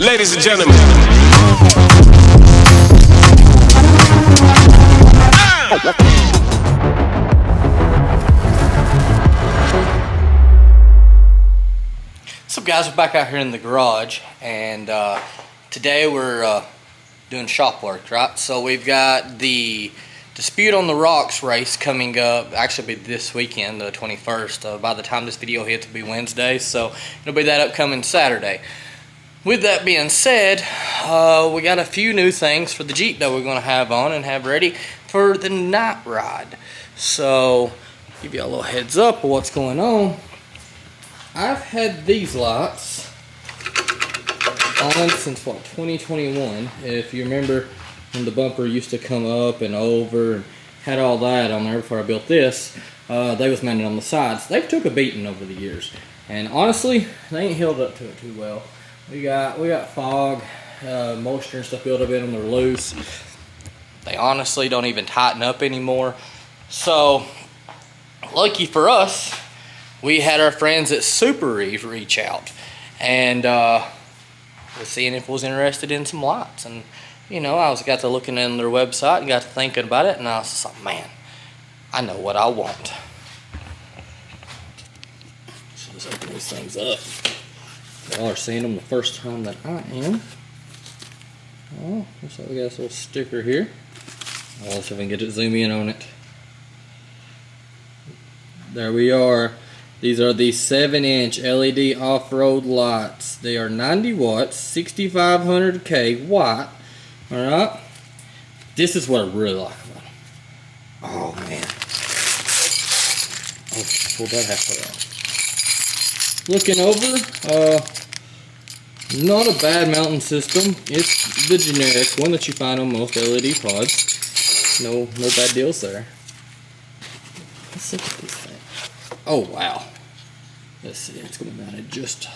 Ladies and gentlemen. So guys, we're back out here in the garage, and today we're doing shop work, right? So we've got the Dispute on the Rocks race coming up. Actually, it'll be this weekend, the 21st. By the time this video hits, it'll be Wednesday, so it'll be that upcoming Saturday. With that being said, we got a few new things for the Jeep that we're going to have on and have ready for the night ride. So, give you a little heads up of what's going on. I've had these lights on since, what, 2021. If you remember when the bumper used to come up and over and had all that on there before I built this, they was mounted on the sides. They've took a beating over the years, and honestly, they ain't held up to it too well. We got fog, moisture and stuff built up in them. They're loose. They honestly don't even tighten up anymore. So, lucky for us, we had our friends at Suparee reach out, and was seeing if I was interested in some lights. And you know, I got to looking on their website and got to thinking about it, and I was just like, man, I know what I want. So let's open these things up. Y'all are seeing them the first time that I am. Oh, looks like we got this little sticker here. I'll see if I can get it to zoom in on it. There we are. These are the 7-inch LED off-road lights. They are 90 watts, 6500K white. Alright. This is what I really like about them. Oh man. Oh, pull that halfway off. Looking over, not a bad mounting system. It's the generic one that you find on most LED pods. No bad deals there. Let's look at this thing. Oh wow. Let's see, it's going to be mounted just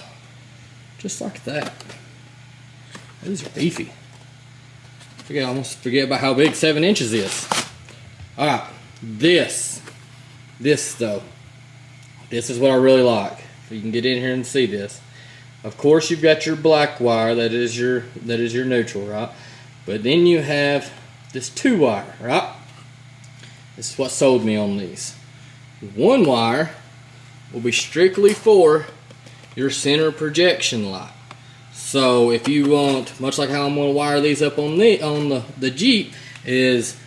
like that. These are beefy. I almost forget about how big 7 inches is. Alright, this though. This is what I really like. You can get in here and see this. Of course, you've got your black wire that is your neutral, right? But then you have this 2-wire, right? This is what sold me on these. 1 wire will be strictly for your center projection light. So if you want, much like how I'm going to wire these up on the Jeep, is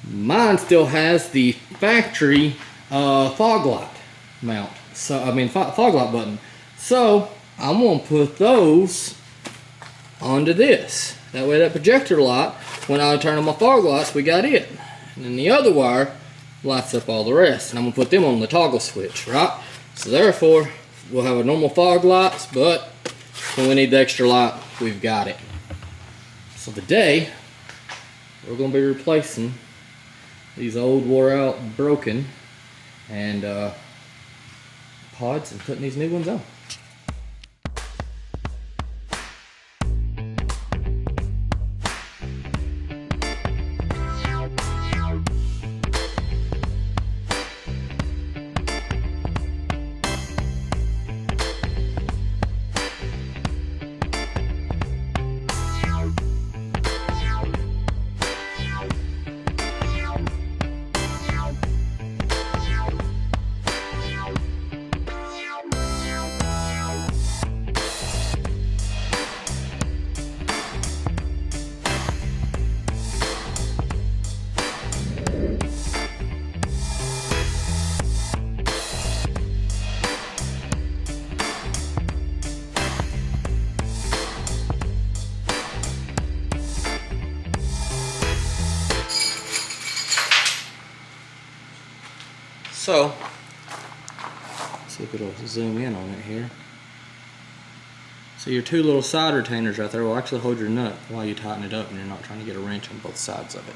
mine still has the factory fog light mount. So I mean fog light button. So I'm going to put those onto this. That way that projector light, when I turn on my fog lights, we got it. And then the other wire lights up all the rest. And I'm going to put them on the toggle switch, right? So therefore, we'll have a normal fog lights, but when we need the extra light, we've got it. So today, we're going to be replacing these old, wore out, broken, and pods and putting these new ones on. So, see if it'll zoom in on it here. So your 2 little side retainers right there will actually hold your nut while you tighten it up and you're not trying to get a wrench on both sides of it.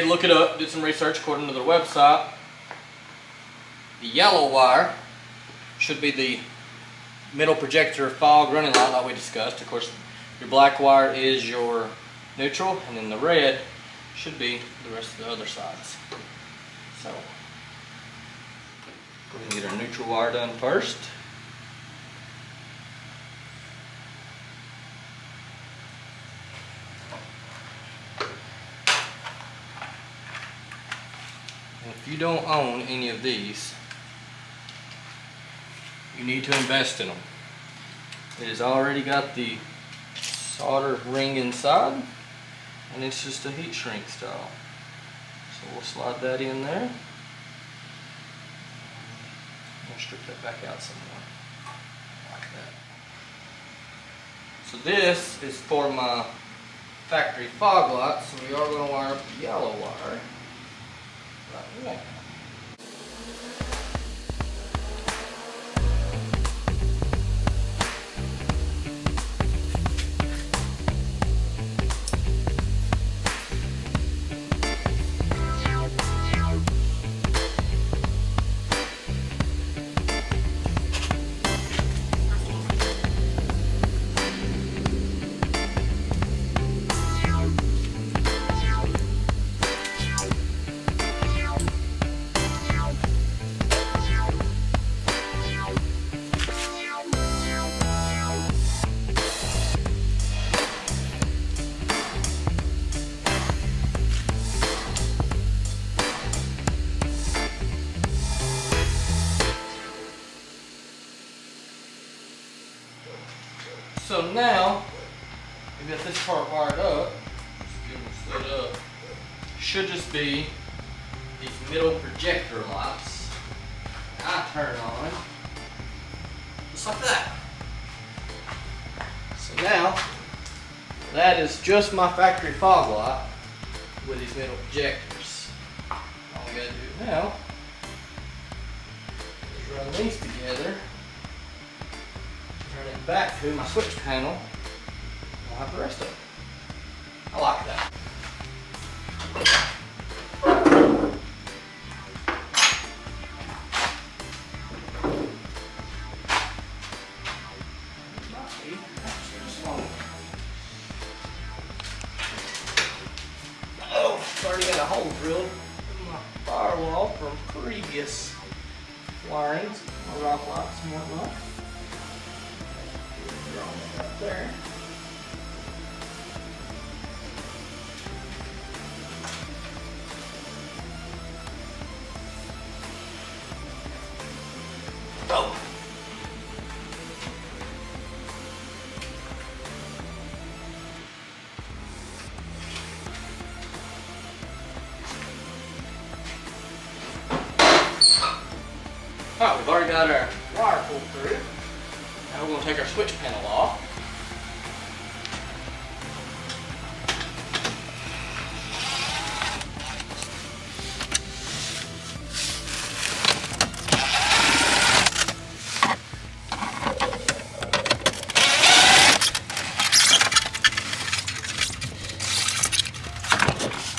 did look it up, did some research according to their website. The yellow wire should be the middle projector fog running light like we discussed. Of course, your black wire is your neutral, and then the red should be the rest of the other sides. So, go ahead and get our neutral wire done first. And if you don't own any of these, you need to invest in them. It has already got the solder ring inside, and it's just a heat shrink style. So we'll slide that in there. We'll strip that back out some more, like that. So this is for my factory fog light, so we are going to wire up the yellow wire right there. So now, we got this part wired up. Just get them stood up. Should just be these middle projector lights. I turn on, just like that. So now, that is just my factory fog light with these middle projectors. All we gotta do now is run these together. Turn it back to my switch panel. I'll have the rest of it. I like that. Oh, I've already got a hole drilled in my firewall from previous wirings, my rock lights and whatnot. Right there. Oh. Alright, we've already got our wire pulled through. Now we're going to take our switch panel off.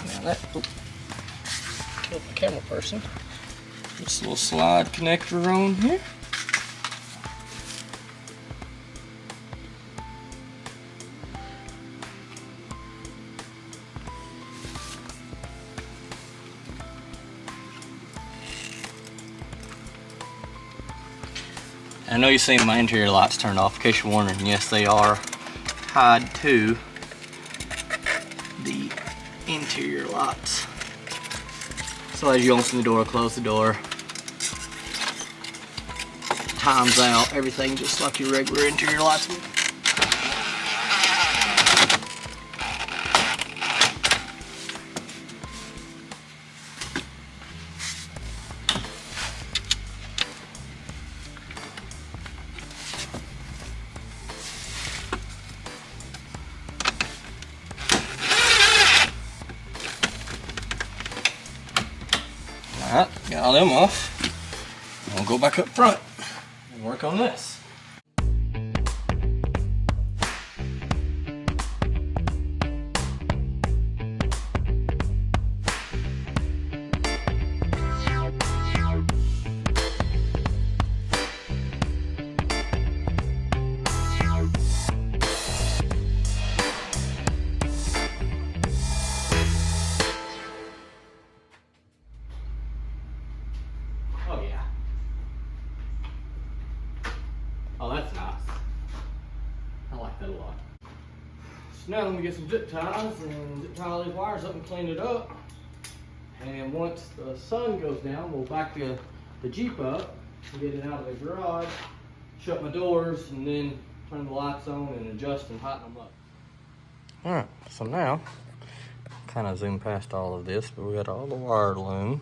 Now that killed the camera person. This little slide connector on here. I know you've seen my interior lights turned off. In case you're wondering, yes, they are tied to the interior lights. So as you open the door, close the door, times out, everything just like your regular interior lights would. Alright, got all them off. We'll go back up front and work on this. So now let me get some zip ties and zip tie all these wires up and clean it up. And once the sun goes down, we'll back the Jeep up and get it out of the garage, shut my doors, and then turn the lights on and adjust and tighten them up. All right, so now, kind of zoom past all of this, but we got all the wire loom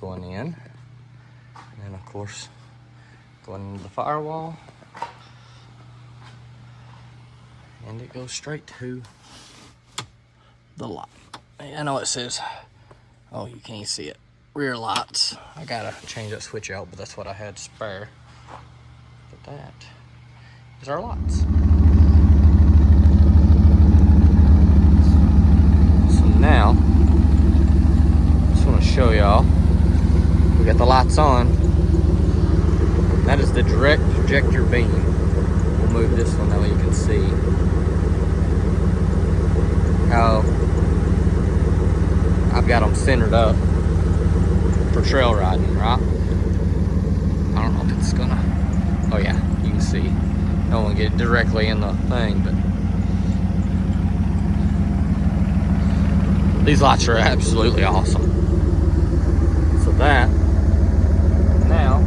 going in. And then of course, going into the firewall. And it goes straight to the light. I know it says, oh, you can't see it, rear lights. I gotta change that switch out, but that's what I had to spare. But that is our lights. So now, just wanna show y'all, we got the lights on. That is the direct projector beam. We'll move this one that way you can see how I've got them centered up for trail riding, right? I don't know if it's gonna, oh yeah, you can see. I don't want to get it directly in the thing, but these lights are absolutely awesome. So that, now,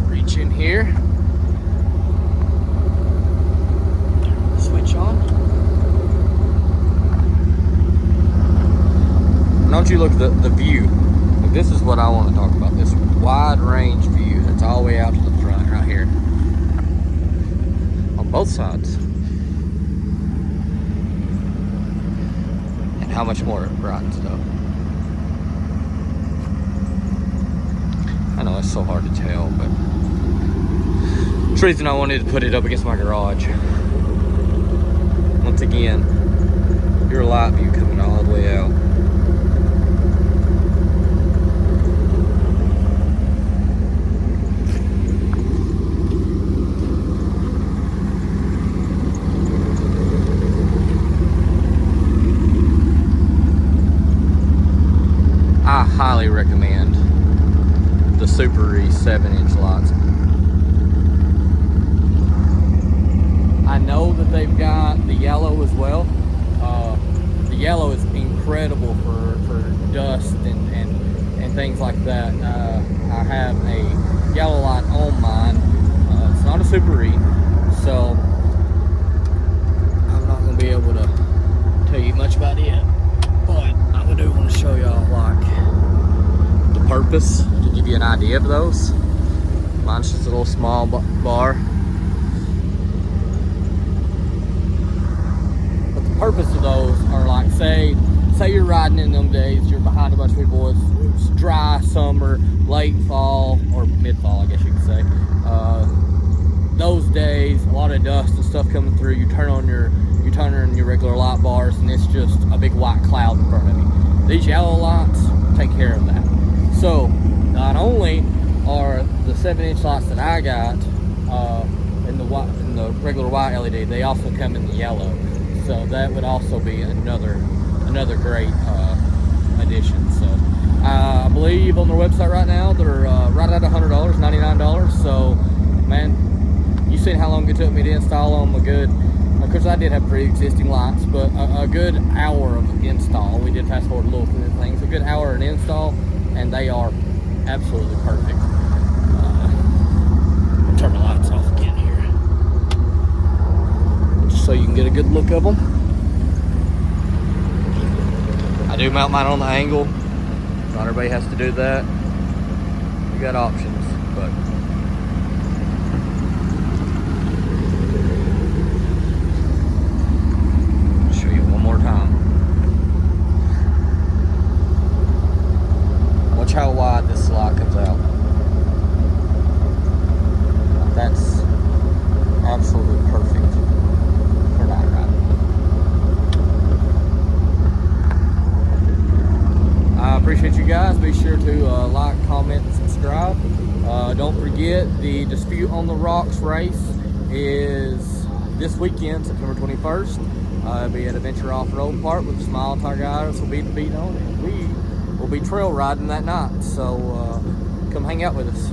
reach in here, switch on. Don't you look at the view. Like, this is what I want to talk about. This wide range view that's all the way out to the front right here. On both sides. And how much more it brightens it up. I know it's so hard to tell, but the reason I wanted to put it up against my garage. Once again, your light view coming all the way out. I highly recommend the Suparee 7-inch lights. I know that they've got the yellow as well. The yellow is incredible for dust and things like that. I have a yellow light on mine. It's not a Suparee, so I'm not going to be able to tell you much about it yet. But I do want to show y'all like the purpose to give you an idea of those. Mine's just a little small bar. But the purpose of those are like, say you're riding in them days, you're behind a bunch of people, it's dry summer, late fall, or mid-fall I guess you could say. Those days, a lot of dust and stuff coming through, you turn on your regular light bars and it's just a big white cloud in front of you. These yellow lights take care of that. So not only are the 7-inch lights that I got in the regular white LED, they also come in the yellow. So that would also be another great addition. So I believe on their website right now they're right at $100, $99. So man, you seen how long it took me to install them. Of course I did have pre-existing lights, but a good hour of install. We did fast forward a little through the things. A good hour in install, and they are absolutely perfect. I'll turn my lights off again here, just so you can get a good look of them. I do mount mine on the angle. Not everybody has to do that. You got options, but watch how wide this light comes out. That's absolutely perfect for night riding. I appreciate you guys. Be sure to like, comment, and subscribe. Don't forget, the Dispute on the Rocks race is this weekend, September 21st. It'll be at Adventure Off-Road Park with the Smile Tire Guys will be the beat on it. We will be trail riding that night, so come hang out with us.